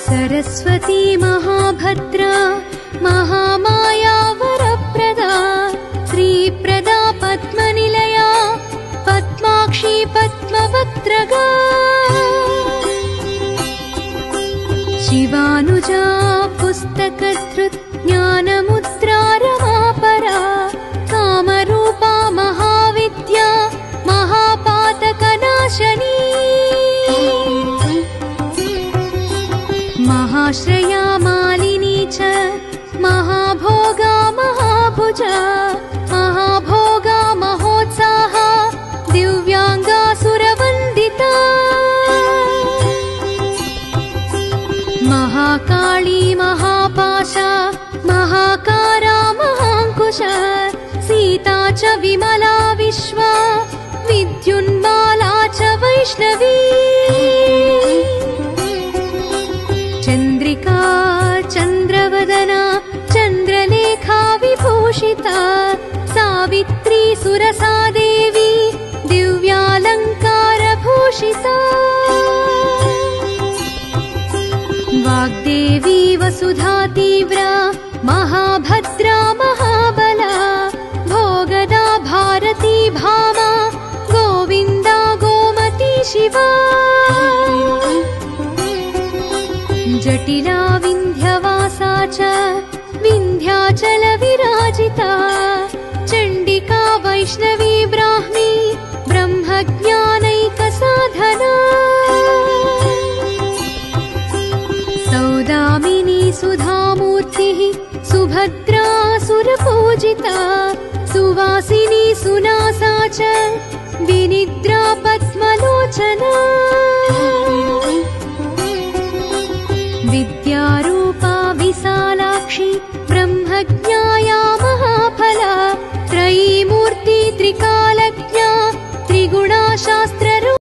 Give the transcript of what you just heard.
सरस्वती महाभद्रा महामाया वरप्रदा श्रीप्रदा पद्मनिलया पद्माक्षी पद्मवक्त्रगा शिवानुजा पुस्तकधृत् ज्ञानमुद्रा रमापरा कामरूपा महाविद्या महापातकनाशनी महाश्रया मालिनी च महाभोगा महाभुजा महाभोगा महोत्साहा दिव्यांगासुरवन्दिता महाकाली महापाशा महाकारा महाङ्कुशा सीता च विमला विश्वा विद्युन्माला च वैष्णवी चन्द्रिका चन्द्रवदना चन्द्रलेखा विभूषिता सावित्री सुरसा देवी दिव्यालङ्कारभूषिता वाग्देवी वसुधा तीव्रा महाभद्रा महाबला भोगदा भारती भामा गोविन्दा गोमती शिवा जटिला विन्ध्यवासा च विन्ध्याचल विराजिता चण्डिका वैष्णवी ब्राह्मी ब्रह्मज्ञानैकसाधना सौदामिनी सुधामूर्तिः सुभद्रा सुरपूजिता सुवासिनी सुनासा च विनिद्रा पद्मलोचना विद्यारूपा विशालाक्षी ब्रह्मज्ञाया महाफला त्रयीमूर्ति त्रिकालज्ञा त्रिगुणा शास्त्र